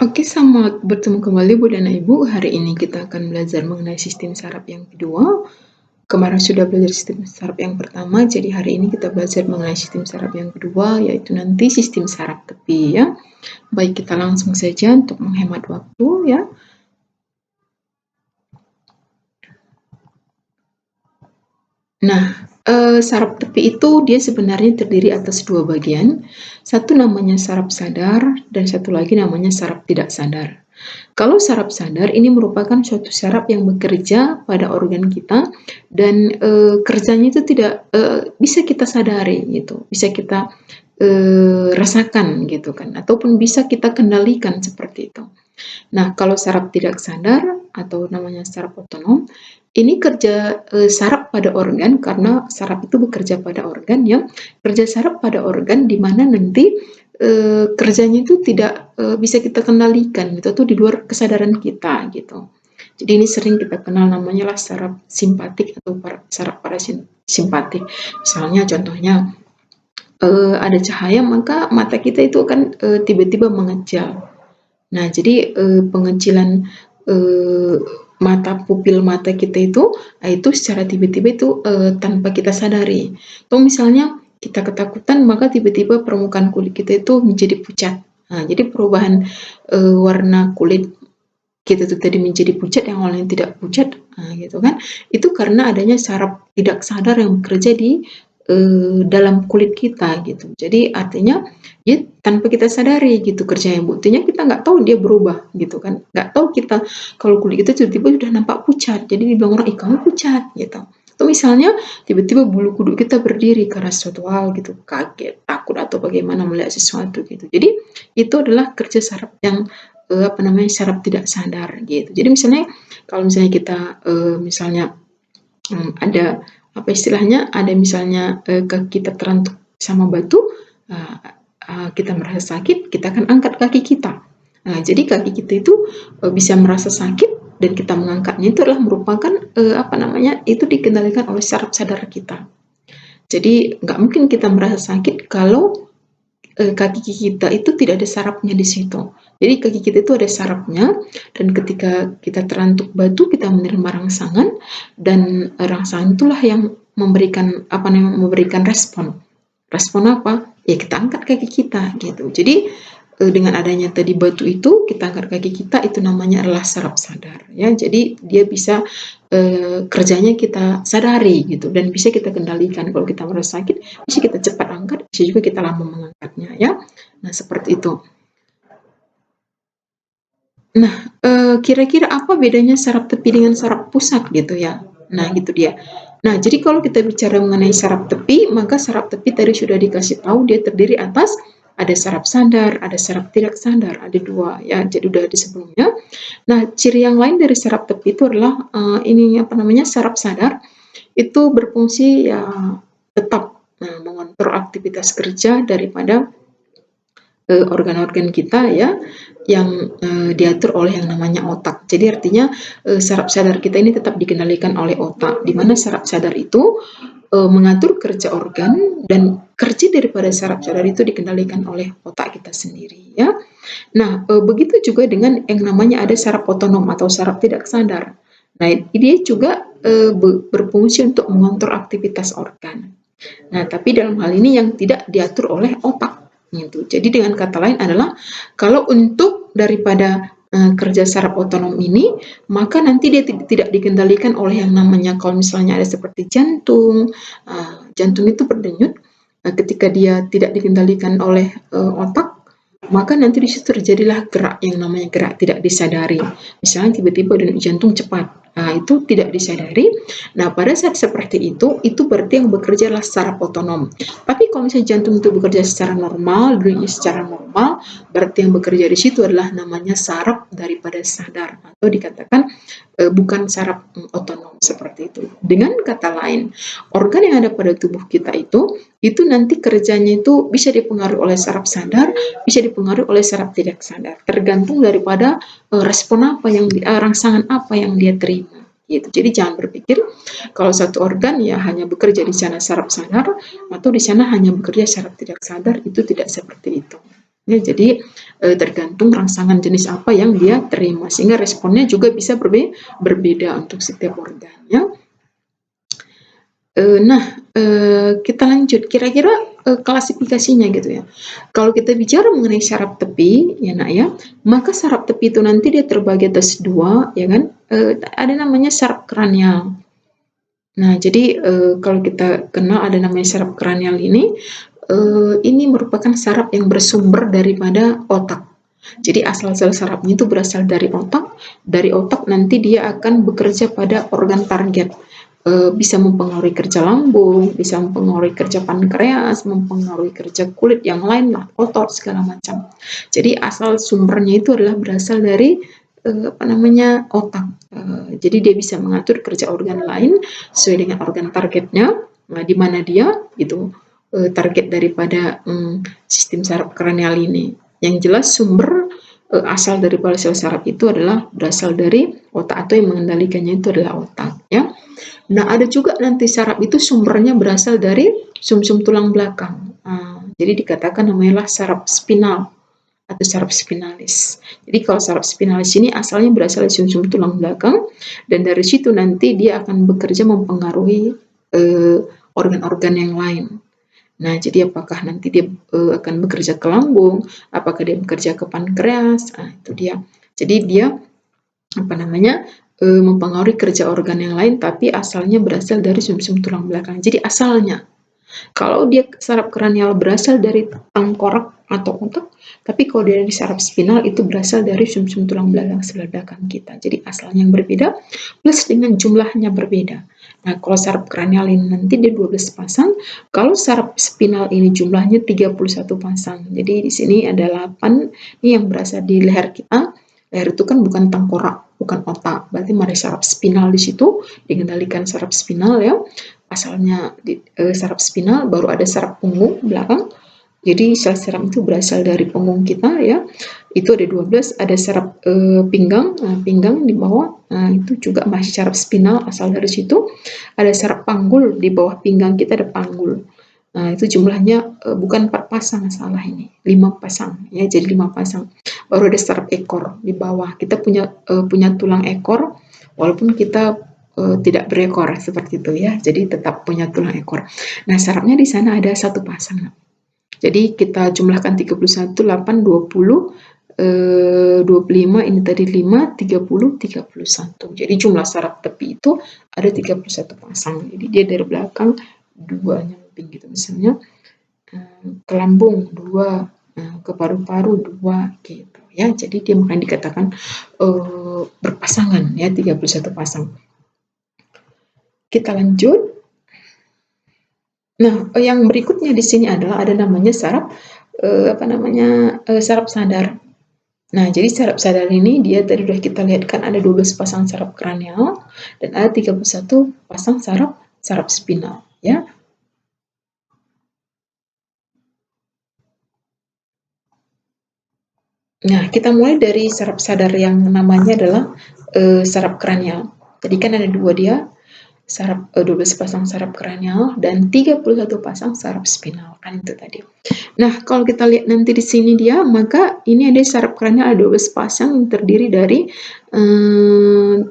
Oke, selamat bertemu kembali Bu dan Ibu. Hari ini kita akan belajar mengenai sistem saraf yang kedua. Kemarin sudah belajar sistem saraf yang pertama, jadi hari ini kita belajar mengenai sistem saraf yang kedua, yaitu nanti sistem saraf tepi ya. Baik, kita langsung saja untuk menghemat waktu ya. Nah, saraf tepi itu dia sebenarnya terdiri atas dua bagian. Satu namanya saraf sadar dan satu lagi namanya saraf tidak sadar. Kalau saraf sadar ini merupakan suatu saraf yang bekerja pada organ kita dan kerjanya itu tidak bisa kita sadari gitu, bisa kita rasakan gitu kan, ataupun bisa kita kendalikan seperti itu. Nah, kalau saraf tidak sadar atau namanya saraf otonom, ini kerja saraf pada organ karena saraf itu bekerja pada organ ya. Kerja saraf pada organ di mana nanti kerjanya itu tidak bisa kita kendalikan gitu, atau di luar kesadaran kita gitu. Jadi ini sering kita kenal namanya lah saraf simpatik atau saraf parasimpatik. Misalnya contohnya ada cahaya maka mata kita itu akan tiba-tiba mengecil. Nah, jadi pengecilan mata pupil mata kita itu secara tiba-tiba itu tanpa kita sadari. Atau misalnya kita ketakutan maka tiba-tiba permukaan kulit kita itu menjadi pucat. Nah, jadi perubahan warna kulit kita itu tadi menjadi pucat yang awalnya tidak pucat, gitu kan? Itu karena adanya saraf tidak sadar yang bekerja di dalam kulit kita gitu. Jadi artinya ya tanpa kita sadari gitu kerjanya, buktinya kita nggak tahu dia berubah gitu kan, nggak tahu kita kalau kulit kita tiba-tiba sudah nampak pucat, jadi dibilang orang, ih kamu pucat gitu. Atau misalnya tiba-tiba bulu kuduk kita berdiri karena suatu hal gitu, kaget, takut atau bagaimana melihat sesuatu gitu. Jadi itu adalah kerja saraf yang saraf tidak sadar gitu. Jadi misalnya kalau misalnya kita misalnya ada apa istilahnya, ada misalnya kaki kita terantuk sama batu, kita merasa sakit, kita akan angkat kaki kita. Nah, jadi kaki kita itu bisa merasa sakit dan kita mengangkatnya itu adalah merupakan itu dikendalikan oleh saraf sadar kita. Jadi nggak mungkin kita merasa sakit kalau kaki kita itu tidak ada sarafnya di situ. Jadi kaki kita itu ada sarafnya, dan ketika kita terantuk batu, kita menerima rangsangan, dan rangsangan itulah yang memberikan respon. Respon apa? Ya kita angkat kaki kita gitu. Jadi dengan adanya tadi batu itu, kita angkat kaki kita, itu namanya adalah saraf sadar ya. Jadi dia bisa kerjanya kita sadari gitu, dan bisa kita kendalikan. Kalau kita merasa sakit, bisa kita cepat angkat, bisa juga kita lama mengangkatnya ya. Nah, seperti itu. Nah, kira-kira apa bedanya saraf tepi dengan saraf pusat gitu ya? Nah, gitu dia. Nah, jadi kalau kita bicara mengenai saraf tepi, maka saraf tepi tadi sudah dikasih tahu dia terdiri atas ada saraf sadar, ada saraf tidak sadar, ada dua ya. Jadi udah di sebelumnya. Nah, ciri yang lain dari saraf tepi itu adalah saraf sadar itu berfungsi ya tetap mengontrol aktivitas kerja daripada organ-organ kita ya, yang diatur oleh yang namanya otak. Jadi artinya saraf sadar kita ini tetap dikendalikan oleh otak, di mana saraf sadar itu mengatur kerja organ, dan kerja daripada saraf sadar itu dikendalikan oleh otak kita sendiri ya. Nah, begitu juga dengan yang namanya ada saraf otonom atau saraf tidak sadar. Nah, dia juga berfungsi untuk mengontrol aktivitas organ. Nah, tapi dalam hal ini yang tidak diatur oleh otak gitu. Jadi dengan kata lain adalah kalau untuk daripada kerja saraf otonom ini, maka nanti dia tidak dikendalikan oleh yang namanya, kalau misalnya ada seperti jantung, jantung itu berdenyut, ketika dia tidak dikendalikan oleh otak, maka nanti di situ terjadilah gerak yang namanya gerak tidak disadari. Misalnya tiba-tiba denyut jantung cepat, itu tidak disadari. Nah, pada saat seperti itu berarti yang bekerja adalah saraf otonom. Tapi kalau misalnya jantung itu bekerja secara normal, denyutnya secara normal, berarti yang bekerja di situ adalah namanya saraf daripada sadar, atau dikatakan bukan saraf otonom seperti itu. Dengan kata lain, organ yang ada pada tubuh kita itu nanti kerjanya itu bisa dipengaruhi oleh saraf sadar, bisa dipengaruhi oleh saraf tidak sadar, tergantung daripada respon apa yang rangsangan apa yang dia terima gitu. Jadi jangan berpikir kalau satu organ ya hanya bekerja di sana saraf sadar, atau di sana hanya bekerja saraf tidak sadar, itu tidak seperti itu ya. Jadi tergantung rangsangan jenis apa yang dia terima, sehingga responnya juga bisa berbeda untuk setiap organnya. Kita lanjut, kira-kira klasifikasinya gitu ya. Kalau kita bicara mengenai saraf tepi, ya nak ya, maka saraf tepi itu nanti dia terbagi atas dua, ya kan? Ada namanya saraf kranial. Nah, jadi kalau kita kenal ada namanya saraf kranial ini merupakan saraf yang bersumber daripada otak. Jadi asal sel sarafnya itu berasal dari otak. Dari otak nanti dia akan bekerja pada organ target. Bisa mempengaruhi kerja lambung, bisa mempengaruhi kerja pankreas, mempengaruhi kerja kulit yang lain lah, otot segala macam. Jadi asal sumbernya itu adalah berasal dari otak. Jadi dia bisa mengatur kerja organ lain sesuai dengan organ targetnya. Nah, di mana dia gitu target daripada sistem saraf kranial ini. Yang jelas sumber asal daripada sel saraf itu adalah berasal dari otak, atau yang mengendalikannya itu adalah otak, ya. Nah, ada juga nanti saraf itu sumbernya berasal dari sumsum tulang belakang. Jadi dikatakan namanya saraf spinal atau saraf spinalis. Jadi kalau saraf spinalis ini asalnya berasal dari sumsum tulang belakang, dan dari situ nanti dia akan bekerja mempengaruhi organ-organ yang lain. Nah, jadi apakah nanti dia akan bekerja ke lambung, apakah dia bekerja ke pankreas, itu dia. Jadi dia mempengaruhi kerja organ yang lain, tapi asalnya berasal dari sumsum tulang belakang. Jadi asalnya, kalau dia saraf kranial berasal dari tengkorak atau otak, tapi kalau dari saraf spinal itu berasal dari sumsum tulang belakang sebelah belakang kita. Jadi asalnya yang berbeda, plus dengan jumlahnya berbeda. Nah, kalau saraf kranial ini nanti dia 12 pasang, kalau saraf spinal ini jumlahnya 31 pasang. Jadi di sini ada 8 ini yang berasal di leher kita. Leher itu kan bukan tengkorak, bukan otak. Berarti ada saraf spinal di situ, dikendalikan saraf spinal ya. Asalnya saraf spinal, baru ada saraf punggung belakang. Jadi sel saraf itu berasal dari punggung kita ya. Itu ada 12, ada saraf pinggang, pinggang di bawah. Itu juga masih saraf spinal, asal dari situ. Ada saraf panggul di bawah pinggang kita, ada panggul. Nah, itu jumlahnya bukan 4 pasang, salah ini. 5 pasang ya, jadi 5 pasang. Baru ada saraf ekor di bawah. Kita punya tulang ekor walaupun kita tidak berekor seperti itu ya. Jadi tetap punya tulang ekor. Nah, sarafnya di sana ada 1 pasang. Jadi kita jumlahkan 31, 8, 20, 25, ini tadi 5, 30, 31. Jadi jumlah saraf tepi itu ada 31 pasang. Jadi dia dari belakang 2 nyamping gitu, misalnya ke lambung 2, ke paru-paru 2 gitu ya. Jadi dia makanya dikatakan berpasangan ya, 31 pasang. Kita lanjut. Nah, yang berikutnya di sini adalah ada namanya saraf saraf sadar. Nah, jadi saraf sadar ini dia tadi sudah kita lihat kan ada 12 pasang saraf kranial dan ada 31 pasang saraf spinal ya. Nah, kita mulai dari saraf sadar yang namanya adalah saraf kranial. Tadi kan ada 2 dia, 12 pasang saraf kranial dan 31 pasang saraf spinal, kan itu tadi. Nah, kalau kita lihat nanti di sini dia, maka ini ada saraf kranial ada 12 pasang yang terdiri dari 3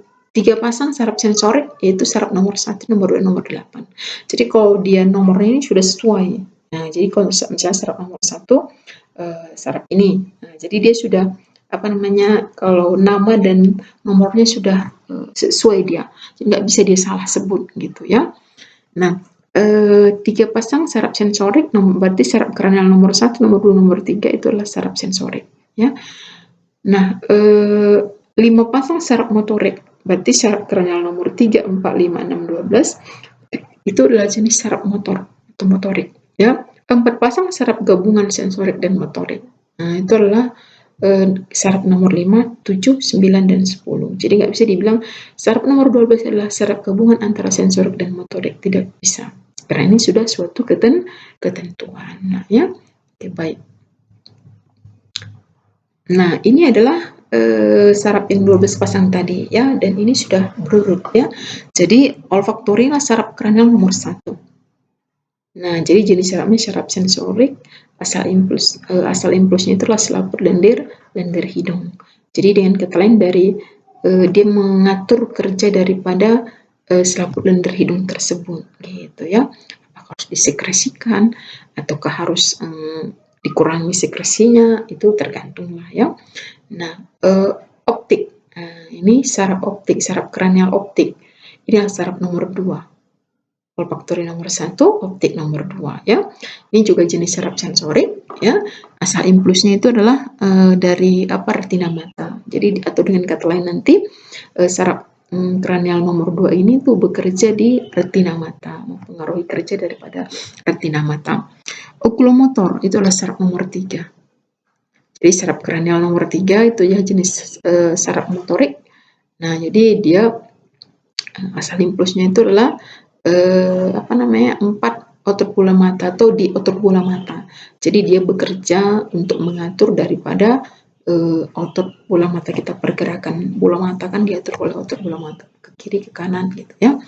pasang saraf sensorik, yaitu saraf nomor 1, nomor 2, nomor 8. Jadi kalau dia nomornya ini sudah sesuai. Nah, jadi kalau misalnya saraf nomor 1 saraf ini. Nah, jadi dia sudah kalau nama dan nomornya sudah sesuai dia, jadi nggak bisa dia salah sebut gitu ya. Nah, 3 pasang saraf sensorik, berarti saraf kranial nomor 1, nomor 2, nomor 3 itu adalah saraf sensorik ya. Nah, 5 pasang saraf motorik, berarti saraf kranial nomor 3, 4, 5, 6, 12 itu adalah jenis saraf motor atau motorik ya. 4 pasang saraf gabungan sensorik dan motorik. Nah, itu adalah saraf nomor 5, 7, 9, dan 10. Jadi nggak bisa dibilang saraf nomor 12 adalah saraf gabungan antara sensorik dan motorik. Tidak bisa. Karena ini sudah suatu ketentuan. Nah, ya. Oke, baik. Nah, ini adalah saraf yang 12 pasang tadi ya, dan ini sudah berurut ya. Jadi olfaktori adalah saraf kranial nomor 1. Nah, jadi jenis sarafnya saraf sensorik, asal impulsnya itu adalah selaput lendir hidung. Jadi dengan kata lain dia mengatur kerja daripada selaput lendir hidung tersebut, gitu ya. Apakah harus disekresikan ataukah harus dikurangi sekresinya, itu tergantung lah ya. Nah, optik. Ini saraf optik, saraf kranial optik. Ini adalah saraf nomor 2. Olfaktori nomor 1, optik nomor 2 ya. Ini juga jenis saraf sensorik ya. Asal impulsnya itu adalah dari retina mata. Jadi atau dengan kata lain nanti saraf kranial nomor 2 ini tuh bekerja di retina mata, mempengaruhi kerja daripada retina mata. Okulomotor itu adalah saraf nomor 3. Jadi saraf kranial nomor 3 itu ya jenis saraf motorik. Nah, jadi dia asal impulsnya itu adalah 4 otot bola mata atau di otot bola mata. Jadi dia bekerja untuk mengatur daripada otot bola mata kita, pergerakan bola mata kan diatur oleh otot bola mata ke kiri ke kanan gitu ya.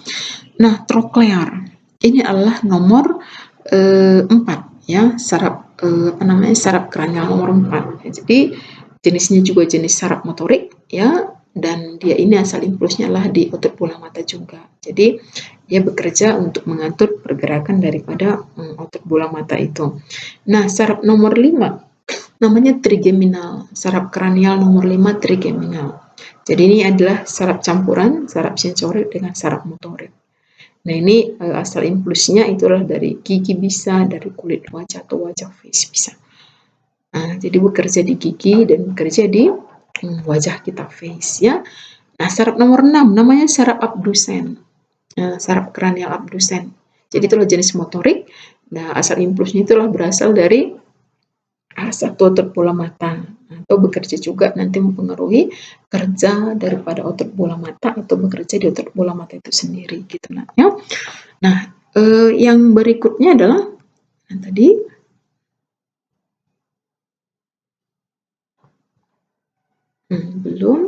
Nah, troklear ini adalah nomor 4 ya, saraf saraf kranial nomor 4. Jadi jenisnya juga jenis saraf motorik ya, dan dia ini asal impulsnya adalah di otot bola mata juga. Jadi dia bekerja untuk mengatur pergerakan daripada otot bola mata itu. Nah, saraf nomor 5 namanya trigeminal. Saraf kranial nomor 5 trigeminal. Jadi ini adalah saraf campuran saraf sensorik dengan saraf motorik. Nah, ini asal impulsnya itu adalah dari gigi bisa, dari kulit wajah atau wajah face bisa. Nah, jadi bekerja di gigi dan bekerja di wajah kita face ya. Nah, saraf nomor 6 namanya saraf abdusen. Saraf kranial abdusen. Jadi itulah jenis motorik. Nah, asal impulsnya itulah berasal dari satu otot bola mata atau bekerja juga nanti mempengaruhi kerja daripada otot bola mata atau bekerja di otot bola mata itu sendiri gitu nah ya. Nah, yang berikutnya adalah yang tadi belum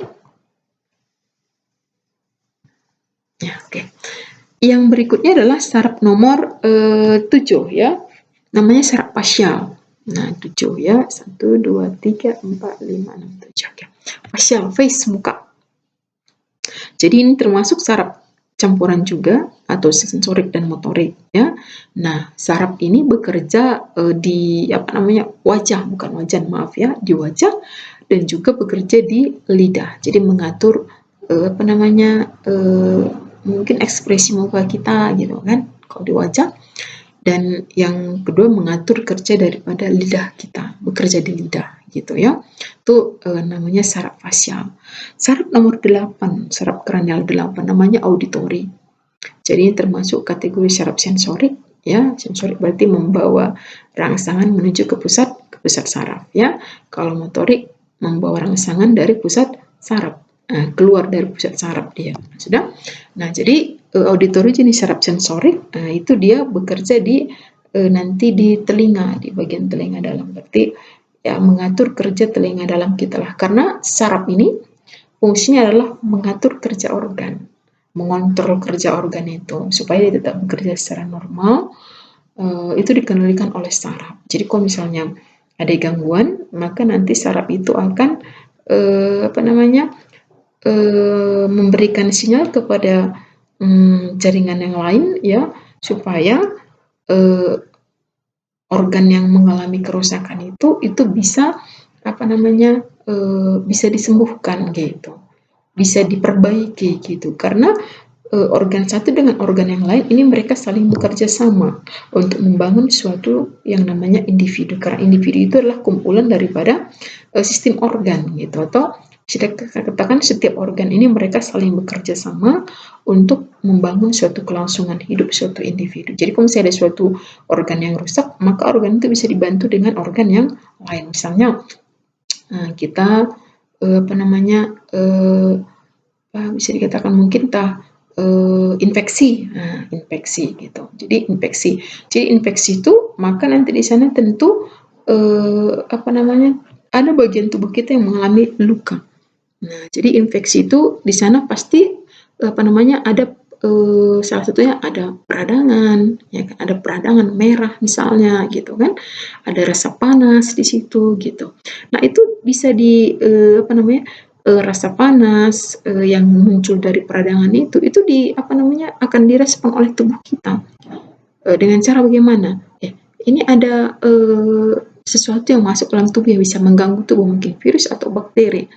ya, oke. Yang berikutnya adalah saraf nomor 7 ya, namanya saraf facial. Nah, 7 ya, 1, 2, 3, 4, 5, 6, 7. Oke. Facial, face, muka. Jadi ini termasuk saraf campuran juga atau sensorik dan motorik ya. Nah, saraf ini bekerja di wajah, bukan wajah, maaf ya, di wajah dan juga bekerja di lidah. Jadi mengatur mungkin ekspresi muka kita gitu kan kalau di wajah. Dan yang kedua mengatur kerja daripada lidah kita, bekerja di lidah gitu ya. Itu namanya saraf facial. Saraf nomor 8, saraf kranial 8 namanya auditori. Jadi ini termasuk kategori saraf sensorik ya. Sensorik berarti membawa rangsangan menuju ke pusat saraf ya. Kalau motorik membawa rangsangan dari pusat saraf. Keluar dari pusat saraf dia. Sudah? Nah, jadi auditori jenis saraf sensorik, itu dia bekerja nanti di telinga, di bagian telinga dalam. Berarti ya mengatur kerja telinga dalam kita lah. Karena saraf ini fungsinya adalah mengatur kerja organ, mengontrol kerja organ itu supaya dia tetap bekerja secara normal. Itu dikendalikan oleh saraf. Jadi kalau misalnya ada gangguan, maka nanti saraf itu akan memberikan sinyal kepada jaringan yang lain ya supaya organ yang mengalami kerusakan itu bisa bisa disembuhkan gitu, bisa diperbaiki gitu, karena organ satu dengan organ yang lain ini mereka saling bekerja sama untuk membangun suatu yang namanya individu, karena individu itu adalah kumpulan daripada sistem organ gitu, atau kita katakan setiap organ ini mereka saling bekerja sama untuk membangun suatu kelangsungan hidup suatu individu. Jadi kalau misalnya ada suatu organ yang rusak, maka organ itu bisa dibantu dengan organ yang lain. Misalnya kita bisa dikatakan mungkin infeksi gitu. Jadi infeksi itu maka nanti di sana tentu ada bagian tubuh kita yang mengalami luka. Nah, jadi infeksi itu di sana pasti ada salah satunya ada peradangan, ya kan, ada peradangan merah misalnya gitu kan, ada rasa panas di situ gitu. Nah itu bisa apa namanya, rasa panas yang muncul dari peradangan itu apa namanya, akan direspon oleh tubuh kita dengan cara bagaimana? Ini ada sesuatu yang masuk dalam tubuh yang bisa mengganggu tubuh, mungkin virus atau bakteri.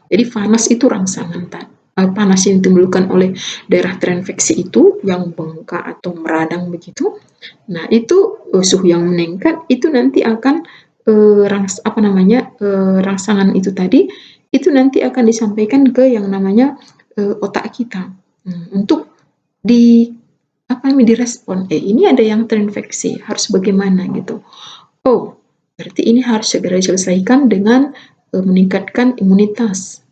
Jadi panas itu rangsangan panas yang ditimbulkan oleh daerah terinfeksi itu yang bengkak atau meradang begitu. Nah, itu suhu yang meningkat itu nanti akan apa namanya, rangsangan itu tadi itu nanti akan disampaikan ke yang namanya otak kita untuk di apa namanya direspon. Ini ada yang terinfeksi, harus bagaimana gitu. Oh, berarti ini harus segera diselesaikan dengan meningkatkan imunitas.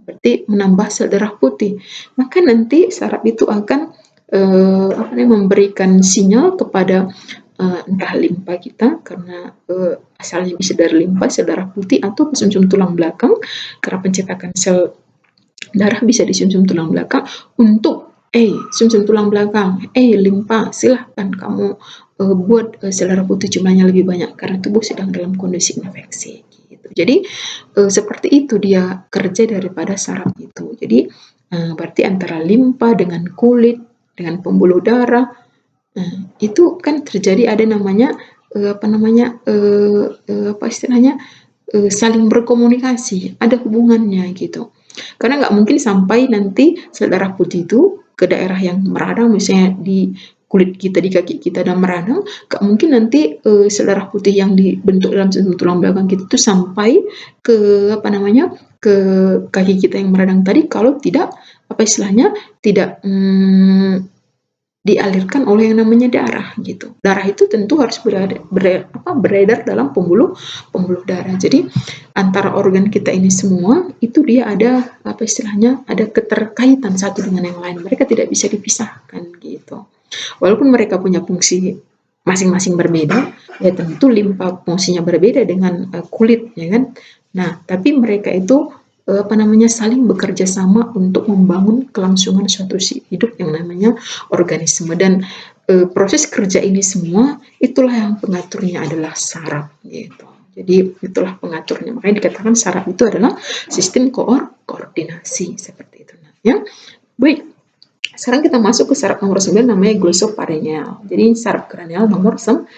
Berarti menambah sel darah putih. Maka nanti saraf itu akan apa namanya, memberikan sinyal kepada entah limpa kita karena asalnya bisa dari limpa, sel darah putih atau sumsum tulang belakang karena pencetakan sel darah bisa di sumsum tulang belakang untuk sumsum tulang belakang, limpa, silahkan kamu buat sel darah putih jumlahnya lebih banyak karena tubuh sedang dalam kondisi infeksi. Gitu. Jadi seperti itu dia kerja daripada saraf itu. Jadi berarti antara limpa dengan kulit, dengan pembuluh darah, itu kan terjadi ada namanya apa namanya apa istilahnya saling berkomunikasi, ada hubungannya gitu. Karena nggak mungkin sampai nanti sel darah putih itu ke daerah yang meradang, misalnya di kulit kita, di kaki kita dan meradang, nggak mungkin nanti sel darah putih yang dibentuk dalam tulang belakang kita itu sampai ke apa namanya ke kaki kita yang meradang tadi kalau tidak apa istilahnya tidak dialirkan oleh yang namanya darah gitu. Darah itu tentu harus beredar dalam pembuluh darah. Jadi antara organ kita ini semua itu dia ada apa istilahnya ada keterkaitan satu dengan yang lain. Mereka tidak bisa dipisahkan gitu. Walaupun mereka punya fungsi masing-masing berbeda, ya tentu limpa fungsinya berbeda dengan kulit, ya kan. Nah, tapi mereka itu apa namanya saling bekerja sama untuk membangun kelangsungan suatu hidup yang namanya organisme dan proses kerja ini semua itulah yang pengaturnya adalah saraf gitu. Jadi itulah pengaturnya. Makanya dikatakan saraf itu adalah sistem koordinasi seperti itu. Ya, baik. Sekarang kita masuk ke saraf nomor 9 namanya glossopharyngeal. Jadi ini saraf kranial nomor 9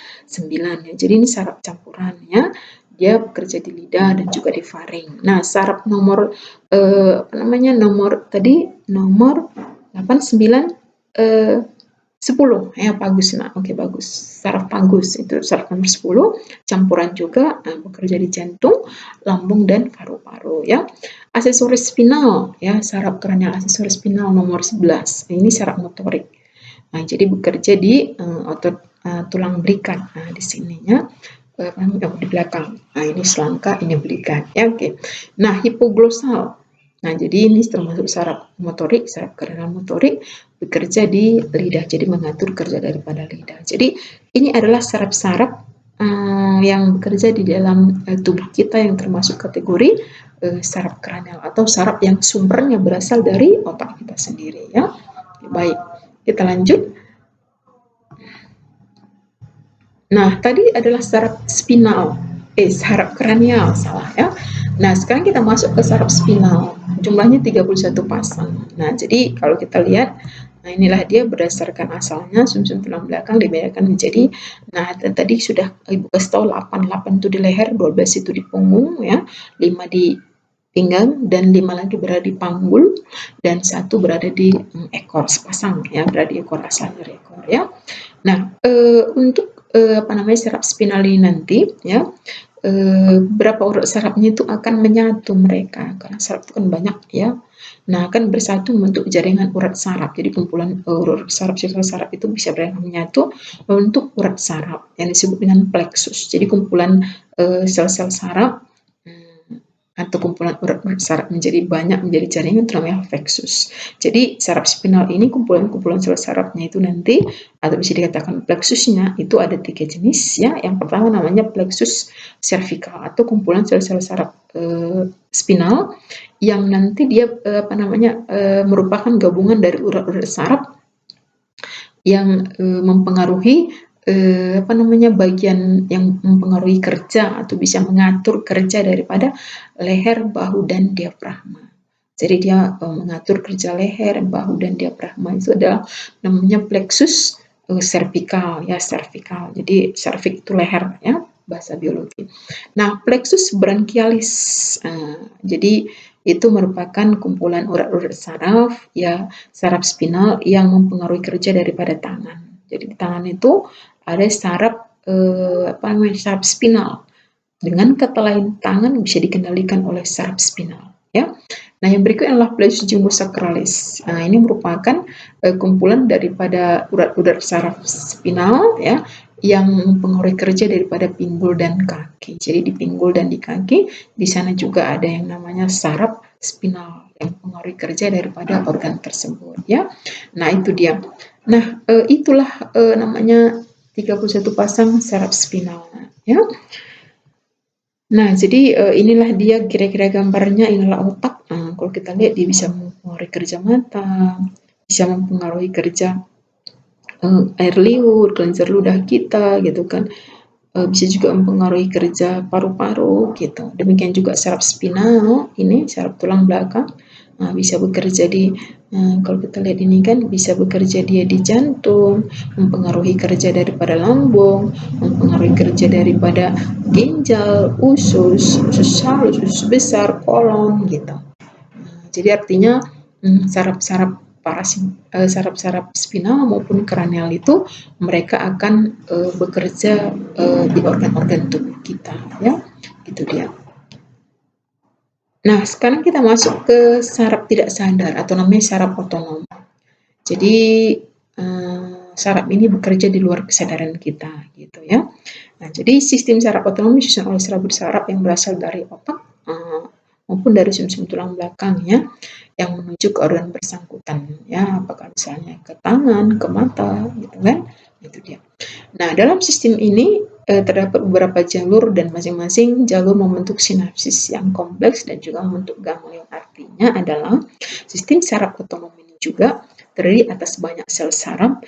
ya. Jadi ini saraf campuran ya. Dia bekerja di lidah dan juga di faring. Nah, saraf nomor apa namanya? Nomor 8 9 10 ya pagus. Nah, oke bagus. Saraf pagus itu saraf nomor 10, campuran juga bekerja di jantung, lambung dan paru-paru ya. Aksesoris spinal ya, saraf kranial aksesoris spinal nomor 11. Nah, ini saraf motorik. Nah, jadi bekerja di otot tulang belikan. Nah, di sininya di belakang. Nah, ini selangka, ini belikan. Ya, oke. Nah, hipoglossal. Nah, jadi ini termasuk saraf motorik, saraf kranial motorik bekerja di lidah, jadi mengatur kerja daripada lidah. Jadi ini adalah saraf-saraf yang bekerja di dalam tubuh kita yang termasuk kategori saraf kranial atau saraf yang sumbernya berasal dari otak kita sendiri ya. Baik, kita lanjut. Nah, tadi adalah saraf spinal, saraf kranial salah ya. Nah, sekarang kita masuk ke saraf spinal. Jumlahnya 31 pasang. Nah, jadi kalau kita lihat, nah inilah dia berdasarkan asalnya sumsum tulang belakang dibedakan menjadi, nah tadi sudah Ibu kasih tahu 8 itu di leher, 12 itu di punggung ya, 5 di pinggang dan 5 lagi berada di panggul dan 1 berada di ekor sepasang ya, berada di ekor asal dari ekor ya. Nah, untuk apa namanya saraf spinal ini nanti ya berapa urat sarafnya itu akan menyatu mereka karena saraf itu kan banyak ya. Nah, akan bersatu membentuk jaringan urat saraf. Jadi kumpulan urat saraf sel saraf itu bisa menyatu membentuk urat saraf yang disebut dengan plexus. Jadi kumpulan sel-sel saraf atau kumpulan urat saraf menjadi banyak menjadi jaringan itu namanya plexus. Jadi saraf spinal ini kumpulan-kumpulan sel sarafnya itu nanti atau bisa dikatakan plexusnya itu ada 3 jenis ya. Yang pertama namanya plexus cervical atau kumpulan sel-sel saraf spinal yang nanti dia apa namanya merupakan gabungan dari urat-urat saraf yang mempengaruhi bagian yang mempengaruhi kerja atau bisa mengatur kerja daripada leher, bahu, dan diafragma. Jadi dia mengatur kerja leher, bahu, dan diafragma itu adalah namanya plexus cervical ya, cervical. Jadi cervix itu leher ya, bahasa biologi. Nah, plexus branchialis. Jadi itu merupakan kumpulan urat-urat saraf ya, saraf spinal yang mempengaruhi kerja daripada tangan. Jadi di tangan itu ada saraf saraf spinal. Dengan kata lain, tangan bisa dikendalikan oleh saraf spinal ya. Nah, yang berikut adalah plexus jumbosacralis. Nah, ini merupakan kumpulan daripada urat-urat saraf spinal ya, yang mempengaruhi kerja daripada pinggul dan kaki. Jadi di pinggul dan di kaki, di sana juga ada yang namanya saraf spinal yang mempengaruhi kerja daripada organ tersebut ya. Nah, itu dia. Nah, itulah namanya 31 pasang saraf spinal ya. Nah, jadi inilah dia kira-kira gambarnya, inilah otak. Kalau kita lihat dia bisa mempengaruhi kerja mata, bisa mempengaruhi kerja air liur, kelenjar ludah kita gitu kan. Bisa juga mempengaruhi kerja paru-paru gitu. Demikian juga saraf spinal, ini saraf tulang belakang. Bisa bekerja di kalau kita lihat ini kan bisa bekerja dia di jantung, mempengaruhi kerja daripada lambung, mempengaruhi kerja daripada ginjal, usus halus, usus besar, kolon gitu. Jadi artinya saraf-saraf saraf-saraf spinal maupun kranial itu mereka akan bekerja di organ-organ tubuh kita ya, itu dia. Nah, sekarang kita masuk ke saraf tidak sadar atau namanya saraf otonom. Jadi saraf ini bekerja di luar kesadaran kita gitu ya. Nah, jadi sistem saraf otonom disusun oleh serabut saraf yang berasal dari otak maupun dari sumsum tulang belakang ya, yang menuju ke organ bersangkutan ya, apakah misalnya ke tangan, ke mata gitu kan, itu dia. Nah, dalam sistem ini terdapat beberapa jalur dan masing-masing jalur membentuk sinapsis yang kompleks dan juga membentuk ganglion. Artinya adalah sistem saraf otonom ini juga terdiri atas banyak sel saraf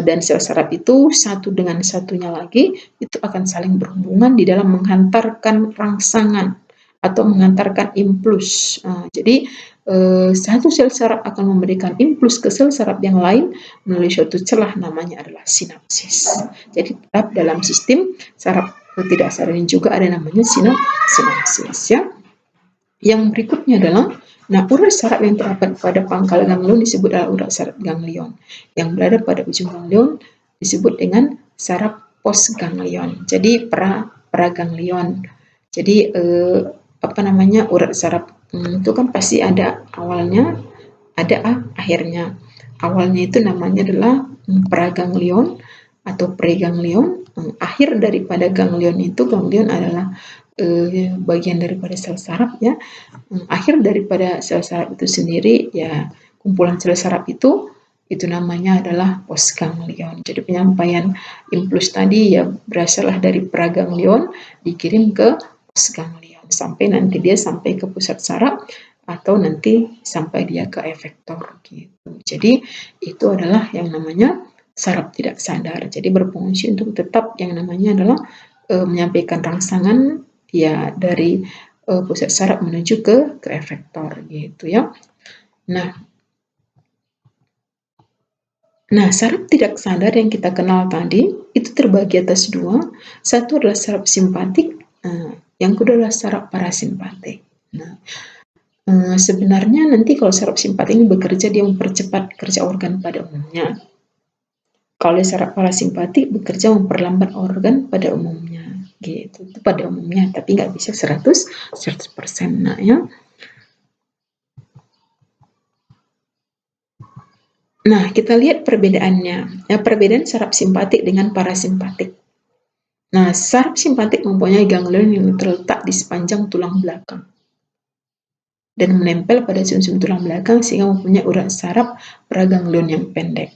dan sel saraf itu satu dengan satunya lagi itu akan saling berhubungan di dalam menghantarkan rangsangan atau mengantarkan impuls. Jadi satu sel saraf akan memberikan impuls ke sel saraf yang lain melalui suatu celah, namanya adalah sinapsis. Jadi tetap dalam sistem saraf tidak sadar ini juga ada namanya sinapsis ya. Yang berikutnya adalah urat saraf yang terdapat pada pangkal ganglion disebut adalah urat saraf ganglion. Yang berada pada ujung ganglion disebut dengan saraf postganglion. Jadi praganglion. Jadi urat saraf itu kan pasti ada awalnya, ada akhirnya. Awalnya itu namanya adalah praganglion atau preganglion. Akhir daripada ganglion itu, ganglion adalah bagian daripada sel saraf ya. Akhir daripada sel saraf itu sendiri ya, kumpulan sel saraf itu namanya adalah postganglion. Jadi penyampaian impuls tadi ya berasallah dari praganglion dikirim ke postganglion sampai nanti dia sampai ke pusat saraf atau nanti sampai dia ke efektor gitu. Jadi itu adalah yang namanya saraf tidak sadar. Jadi berfungsi untuk tetap yang namanya adalah menyampaikan rangsangan ya dari pusat saraf menuju ke efektor gitu ya. Nah, saraf tidak sadar yang kita kenal tadi itu terbagi atas dua. Satu adalah saraf simpatik, yang kedua adalah saraf parasimpatik. Nah, sebenarnya nanti kalau saraf simpatik ini bekerja, dia mempercepat kerja organ pada umumnya. Kalau saraf parasimpatik bekerja memperlambat organ pada umumnya, gitu. Itu pada umumnya, tapi nggak bisa 100%. Nah, ya. Nah, kita lihat perbedaannya. Ya, perbedaan saraf simpatik dengan parasimpatik. Nah, saraf simpatik mempunyai ganglion yang terletak di sepanjang tulang belakang dan menempel pada sumsum tulang belakang sehingga mempunyai urat saraf praganglion yang pendek.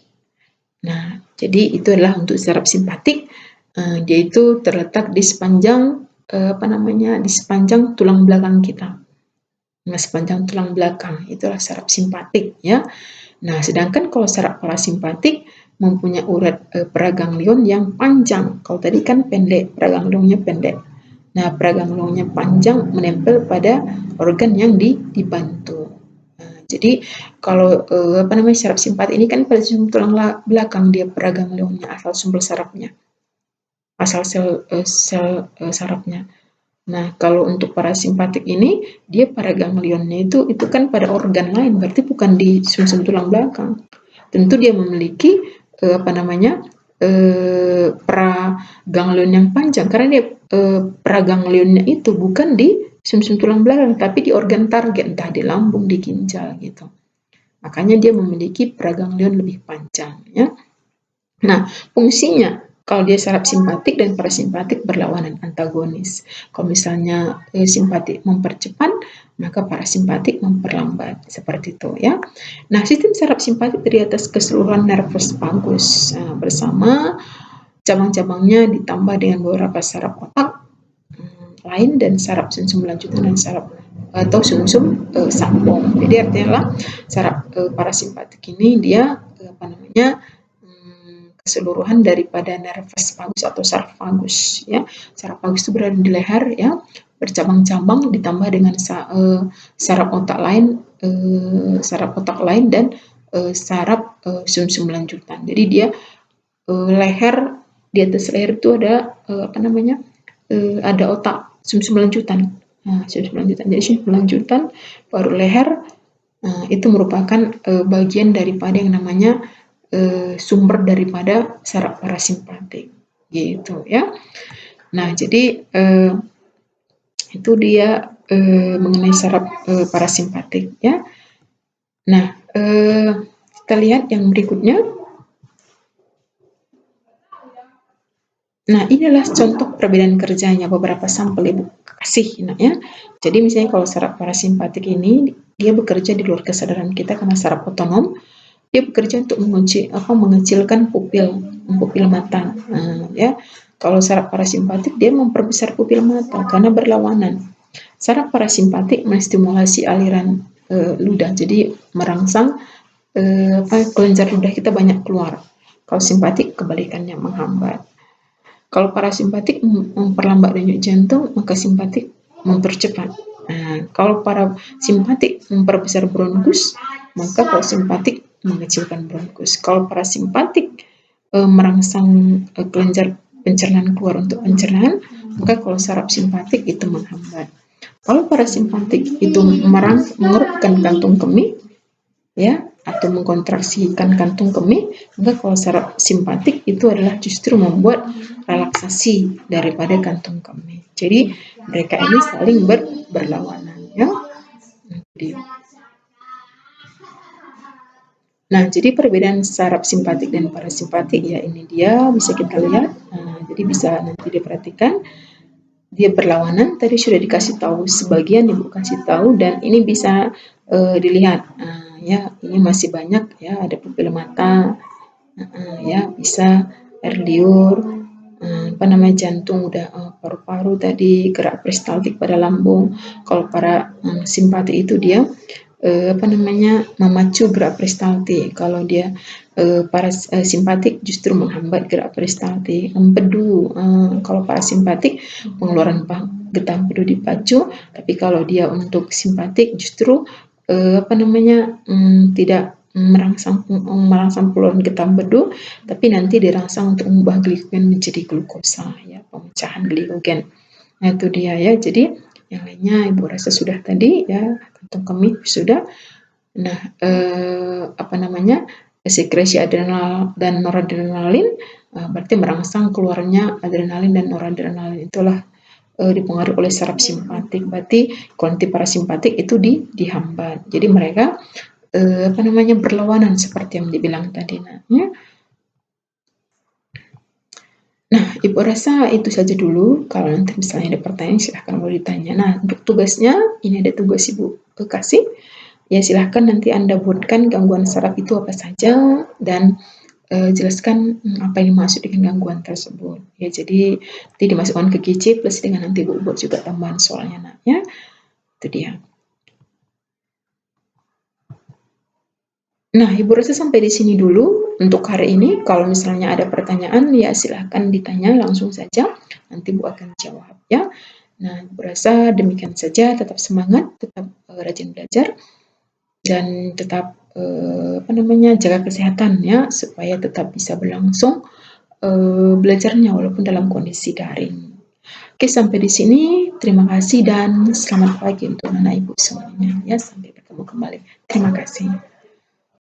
Nah, jadi itu adalah untuk saraf simpatik, dia itu terletak di sepanjang di sepanjang tulang belakang kita. Nah, sepanjang tulang belakang itulah saraf simpatik ya. Nah, sedangkan kalau saraf parasimpatik mempunyai urat paraganglion yang panjang. Kalau tadi kan pendek, paraganglionnya pendek. Nah, paraganglionnya panjang menempel pada organ yang dibantu. Nah, jadi kalau saraf simpatik ini kan pada sumber tulang belakang dia paraganglionnya, asal sumber sarafnya, asal sel sarafnya. Nah, kalau untuk parasimpatik ini dia paraganglionnya itu kan pada organ lain, berarti bukan di sumsum tulang belakang. Tentu dia memiliki paraganglion yang panjang karena dia paraganglionnya itu bukan di sumsum tulang belakang tapi di organ target, entah di lambung, di ginjal gitu. Makanya dia memiliki paraganglion lebih panjang ya. Nah, fungsinya kalau dia saraf simpatik dan parasimpatik berlawanan, antagonis. Kalau misalnya simpatik mempercepat, maka parasimpatik memperlambat, seperti itu ya. Nah, sistem saraf simpatik terdiri atas keseluruhan nervus vagus bersama cabang-cabangnya ditambah dengan beberapa saraf otak lain dan saraf sumsum lanjutan dan saraf atau sumsum sambung. Jadi artinya lah saraf parasimpatik ini dia keseluruhan daripada nervus vagus atau saraf vagus ya. Saraf vagus itu berada di leher ya, bercabang-cabang ditambah dengan saraf otak lain dan saraf sumsum lanjutan. Jadi dia leher, di atas leher itu ada ada otak sumsum lanjutan. Nah, sumsum lanjutan. Jadi sumsum lanjutan baru leher itu merupakan bagian daripada yang namanya sumber daripada saraf parasimpatik gitu ya. Nah, jadi itu dia mengenai saraf parasimpatik ya. Nah, kita lihat yang berikutnya. Nah, inilah contoh perbedaan kerjanya, beberapa sampel Ibu kasih ya. Jadi misalnya kalau saraf parasimpatik ini dia bekerja di luar kesadaran kita karena saraf otonom. Dia bekerja untuk mengecilkan pupil mata. Ya, kalau saraf parasimpatik dia memperbesar pupil mata karena berlawanan. Saraf parasimpatik menstimulasi aliran ludah, jadi merangsang kelenjar ludah kita banyak keluar. Kalau simpatik kebalikannya, menghambat. Kalau parasimpatik memperlambat denyut jantung, maka simpatik mempercepat. Nah, kalau parasimpatik memperbesar bronkus, maka kalau simpatik mengecilkan bronkus. Kalau parasimpatik merangsang kelenjar pencernaan keluar untuk pencernaan, maka kalau saraf simpatik itu menghambat. Kalau parasimpatik itu mengerukkan kantung kemih, ya, atau mengkontraksikan kantung kemih, maka kalau saraf simpatik itu adalah justru membuat relaksasi daripada kantung kemih. Jadi mereka ini saling berlawanan ya. Nah, jadi perbedaan saraf simpatik dan parasimpatik ya ini dia bisa kita lihat. Jadi bisa nanti diperhatikan. Dia berlawanan, tadi sudah dikasih tahu sebagian, Ibu kasih tahu, dan ini bisa dilihat. Ya, ini masih banyak ya, ada pupil mata, ya bisa air liur, jantung udah, paru-paru tadi, gerak peristaltik pada lambung. Kalau para simpatik itu dia memacu gerak peristaltik. Kalau dia parasimpatik justru menghambat gerak peristaltik. Empedu, kalau parasimpatik pengeluaran getah empedu dipacu, tapi kalau dia untuk simpatik justru tidak merangsang pengeluaran getah empedu, tapi nanti dirangsang untuk mengubah glikogen menjadi glukosa ya, pemecahan glikogen. Nah, itu dia ya. Jadi yang lainnya Ibu rasa sudah tadi ya, kantung kemih sudah. Nah, sekresi adrenal dan noradrenalin berarti merangsang keluarnya adrenalin dan noradrenalin, itulah dipengaruhi oleh saraf simpatik. Berarti kalau nanti parasimpatik itu dihambat. Jadi mereka berlawanan seperti yang dibilang tadi. Nah, Ibu rasa itu saja dulu. Kalau nanti misalnya ada pertanyaan, silahkan boleh ditanya. Nah, untuk tugasnya, ini ada tugas Ibu kasih. Ya, silahkan nanti Anda buatkan gangguan saraf itu apa saja, dan jelaskan apa yang dimaksud dengan gangguan tersebut. Ya, jadi nanti dimasukkan ke GC plus dengan nanti Ibu buat juga tambahan soalnya. Nah, ya, itu dia. Nah, Ibu rasa sampai di sini dulu untuk hari ini. Kalau misalnya ada pertanyaan, ya silahkan ditanya langsung saja. Nanti Bu akan jawab ya. Nah, Ibu rasa demikian saja. Tetap semangat, tetap rajin belajar, dan tetap jaga kesehatan ya, supaya tetap bisa berlangsung belajarnya walaupun dalam kondisi daring. Oke, sampai di sini. Terima kasih dan selamat pagi untuk anak Ibu semuanya. Ya, sampai bertemu kembali. Terima kasih.